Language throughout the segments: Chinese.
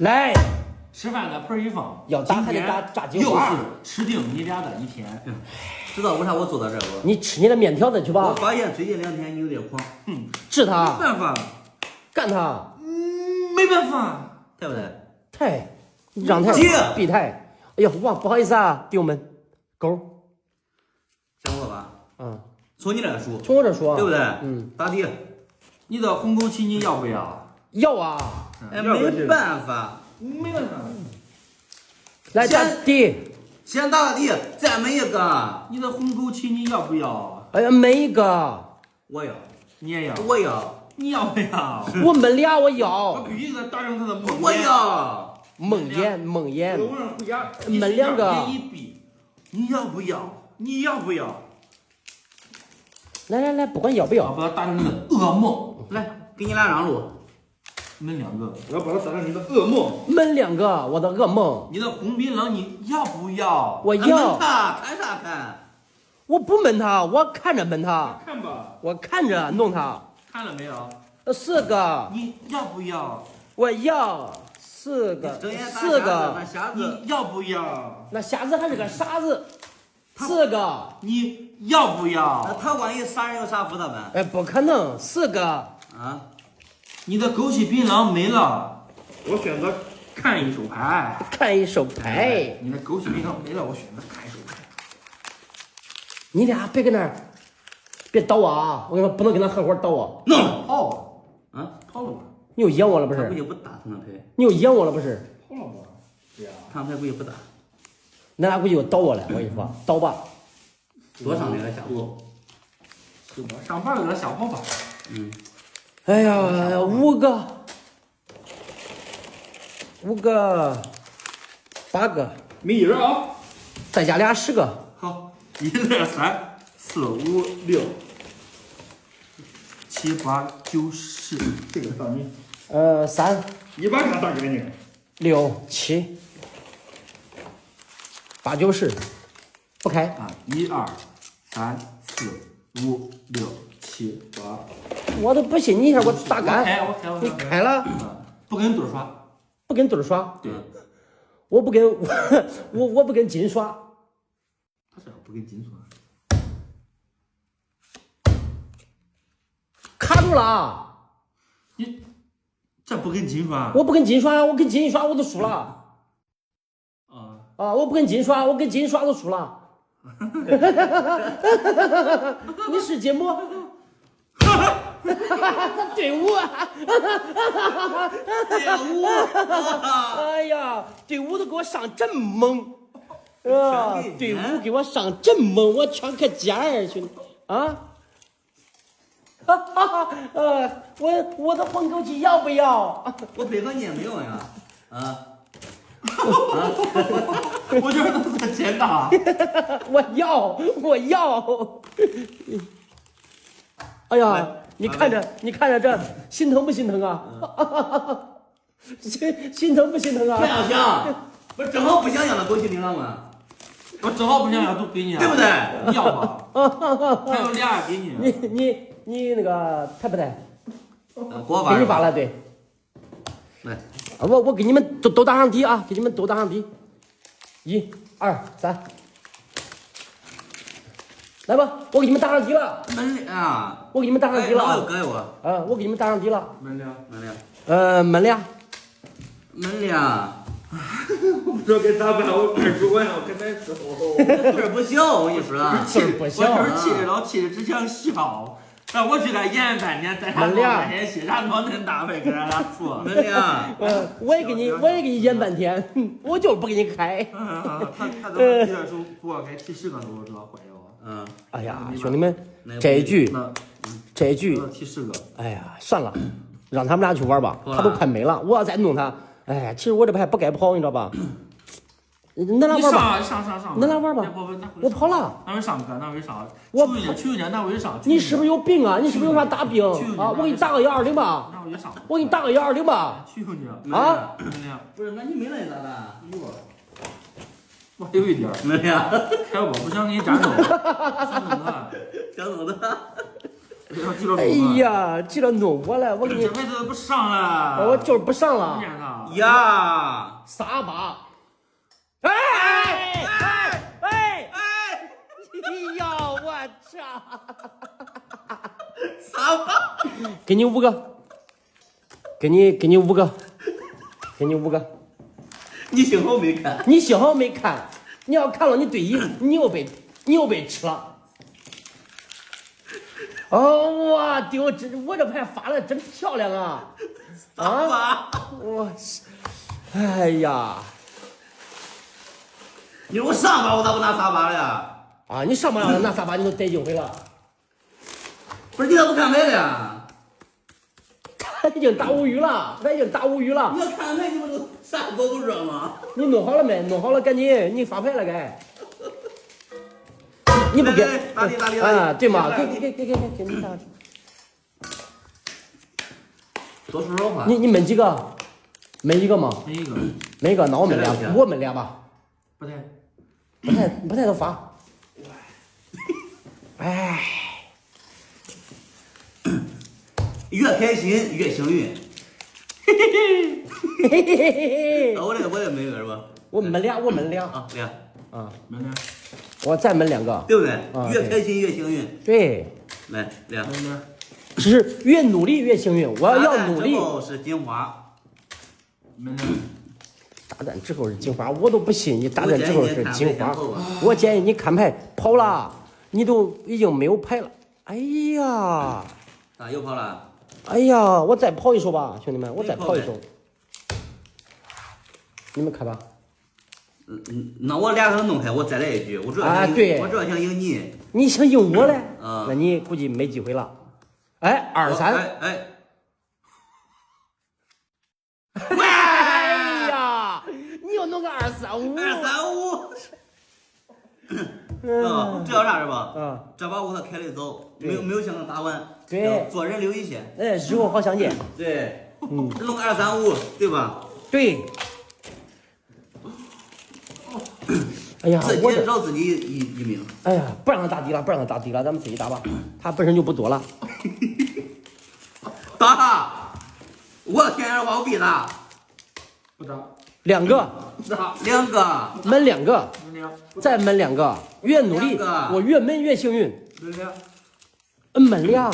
来，吃饭的盆一放，要打还得炸金又花。是吃定你俩的一天。知道为啥我坐到这不？你吃你的面条子去吧。我发现最近2天你有点狂。治他，没办法，干他，没办法，对不对？太让太接必太。哎呀，哇，不好意思啊，弟兄们，狗，讲我吧，从你这说，从我这说，对不对？嗯，打的，你的红枸杞你要不要？要啊，哎，没办法，没办法，来打的，先打的，再没一个，你的红枸杞你要不要？哎呀，没一个，我要，你也要？我要，你要不要？我们俩我我要，必须得打上他的梦。我要，梦魇，我让回家，们两个一比，你要不要？你要不要？来来来，不管要不要，要不要打成你的噩梦？来，给你俩让路，你们两个，我要把它打成你的噩梦。们两个，我的噩梦，你的红槟榔你要不要？我要，他看啥看？我不闷他，我看着闷他，看吧，我看着弄他，看了没有？ 4个，你要不要？我要4个，4个那，瞎子，你要不要？那瞎子还是个傻子，4个，你要不那要？他万一杀人有啥负责办？哎，不可能，4个，啊？你的枸杞槟榔没了，我选择看一手牌。看一手牌，你的枸杞槟榔没了，我选择看一手牌。你俩别跟那儿，别捣啊！我跟你说，不能跟他合伙捣啊！弄，跑啊，跑了吧？你又演我了不他估是？计不打他那牌，你又演我了不是？跑了吧？对呀。他那牌估计不打，那俩估计又捣我了，我跟你说，捣吧。多上点下步。是吧？上牌有点吓跑吧？哎呀，5个，5个，8个，没人啊。再加俩10个，好，1、2、3、4、5、6、7、8、9、10，这个到你。 3、一把卡打给你。 6、7、8、9、10，不开。啊，1、2、3、4、5、6、7、8。我都不信你一下给我打干。我你开了，不跟对耍。不跟对儿耍，对，我不跟我不跟金耍，他这不跟金耍。卡住了。你这不跟金耍？我不跟金耍，我跟金一耍我都输了。啊，我不跟金耍，我跟金耍都输了。你是节目？队伍啊！哎呀，队伍都给我上真猛啊！队伍给我上真猛，我全可尖儿去啊！我的红枸杞要不要？我配合你也没用呀，啊。我觉得都是钱大。我要！哎呀，你看着这心疼不心疼啊？心疼不心疼不啊？想想，不是正好不想要那枸杞槟榔吗？我正好不想要，都给你，对不对？你要吧？还有俩给你。你那个抬不抬？给我给你发了，对。来，我给你们都打上底啊！给你们都打上底，1、2、3，来吧，我给你们打上底了。门俩，我给你们打上底了啊！改我，我给你们打上底了。门俩，门俩，门俩，我不知道该咋办，我二主管要跟他伺候。这不行，我跟你说，我就是气着了，气着只想笑。让我去给他演半天，在他面前戏，然后能大会跟俺俩说。门俩，我也给你演半天，我就是不给你开。他怎么提的时候不该提10个都知道坏了。哎呀，兄弟们，这一局提10个。哎呀，算了，让他们俩去玩吧，他都快没了，我要再弄他，哎，其实我这牌不该跑，你知道吧？那俩玩吧，上，那俩玩吧，我跑了，哪会上个？哪会上？我去年哪会上？你是不是有病啊？你是不是有啥大病啊？我给你打个120吧，哪会上？我给你打个120吧，去你啊！不是，那你没了咋办？我有一点儿，门俩，还有我不想给你占走，想弄他，想弄的，哎呀，记着弄我了，我给你。这牌子不上了。我就是不上了。呀，撒把。哎哎哎！哎呀，我操！撒把。给你5个，给你5个，给你5个。你幸好没看。你幸好没看，你要看了你对1，你又被吃了。哦，我丢！我这牌发的真漂亮啊！啊！我，哎呀！你说我上把我咋不拿撒把了呀？啊，你上把了拿撒把你都逮机会了。不是你咋不看牌的呀？他已经打无语了，他已经打无语了。你要看牌，你不都啥都不热吗？你弄好了没？弄好了，赶紧你发牌了该。你不给啊？对嘛？给你打。多说说话。你们几个？没一个吗？没一个，那我们俩吧。不太都发。哎。越开心越幸运。我这没个是吧？我们俩啊，俩啊，我再闷2个，对不对？越开心越幸运。对，来俩。是越努力越幸运，我要努力。之后是金花。大战之后是金花，我都不信你大战之后是金花。我建议你看牌跑了，你都已经没有牌了。哎呀！咋又跑了？哎呀，我再跑一手吧，兄弟们，我再跑一手。你们看吧。那我俩能弄开，我再来一局。我主要想赢你。你想赢我嘞？那你估计没机会了。哎，2-3。哎呀，你又弄个2-3-5。2-3-5。这叫啥是吧？这把我开了走，没有想到打完。对，做人留一线。哎，日后好相见。对，弄个2-3-5，对吧？对。哎呀，自己找自己一命。哎呀，不让他打底了，咱们自己打吧。他本身就不多了。打！我天上往逼打。不打。2个。2个。闷2个。再闷2个。越努力，我越闷越幸运。闷2。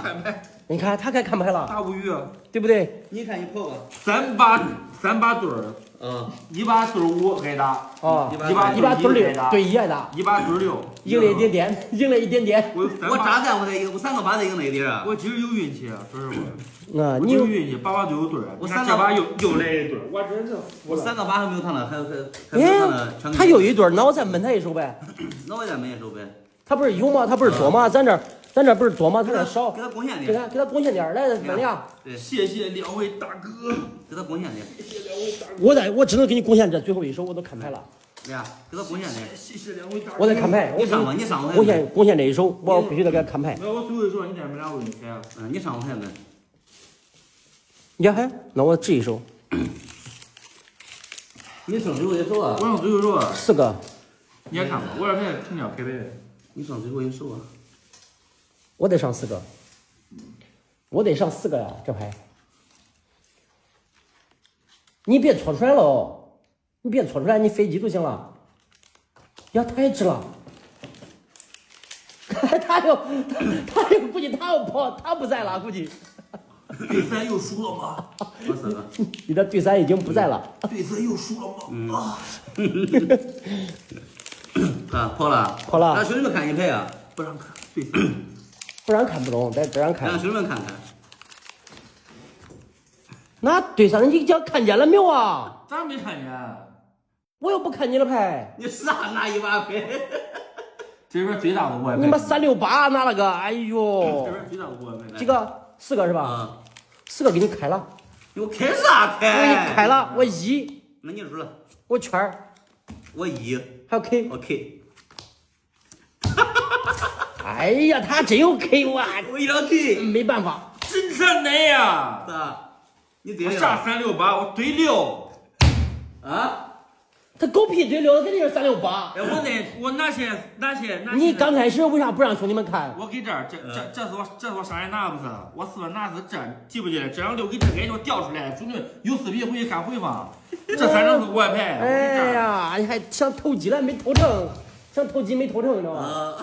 看牌。你看他该看牌了。打无语，对不对？你看你跑吧。3把对儿。1把对5挨打。啊，1把对6，对1挨打。1把对6。赢了一点点。我咋干我才赢？我3个把才赢那点啊！我今儿有运气，说实话。你有运气，8把对有对儿。我3个把又来一对儿，我真是。我3个把还没有他呢，还没有他呢。他有一对儿，那我再闷他一手呗。那我再闷一手呗。他不是有吗？他不是多吗？咱这不是多吗？他这少。给他贡献点。给他贡献点，来闷2。对，谢谢2位大哥。给他贡献点。谢谢2位大哥。我只能给你贡献这最后一手，我都看牌了。呀，给他贡献点。谢谢2位大哥。我在看牌。你上吧，你上我贡献这一手，我必须得给他看牌。那我最后一手，你再闷2位，你开了。你上我才闷。呀嘿，那我掷一手。你剩最后一手啊？我剩最后一手啊。4个。你也看吧，我这牌肯定要开牌。你剩最后一手啊？我得上4个。我得上4个呀，这牌。你别搓出来喽，你别搓出来，你飞机就行了。呀，太直了。他又估计他要跑，他不在了，估计。对3又输了吗？我4个。你的对3已经不在了。对3又输了吗？跑了。让兄弟们看你牌啊！不让看，对。不让看不懂，得让看。让兄弟们看看。那对3你讲看见了没有啊？咋没看见？我又不看你的牌。你啥拿1把牌？这边最大的我。你把368拿了个，哎呦。这边最大的我。几个？4个是吧？4个给你开了。我开啥开？我给你开了，我1。那你输了。我圈儿。我1。还有 K。我 K。哎呀，他真有 K 哇！我一张 K。没办法。真是难呀！咋？你对我下368，我对6。啊？他狗屁对了，肯定是368。哎，我哪些？你刚开始为啥不让兄弟们看？我给这儿，这是我上来拿不是？我是不是拿是这？记不记得？这张6给这给我调出来，兄弟有视频回去看回放。这3张是外牌。哎呀，你还想投机了没投成？想投机没投成，你知道吗？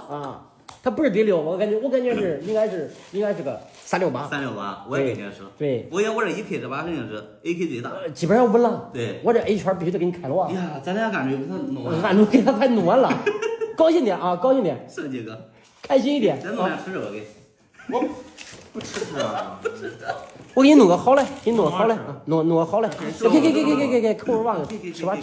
啊，他不是第6，我感觉是应该是个368。368，我也感觉是。对，我这一 K 这把肯定是 AK 最大。基本上稳了。对，我这 A 圈必须得给你开了啊！呀，咱俩感觉给他弄完。俺都给他快弄完了，高兴点啊，高兴点。是几个？开心一点。咱弄点吃肉给。我不吃啊。我给你弄个好嘞，给你弄个好嘞啊，弄个好嘞。给，口味忘了，吃吧。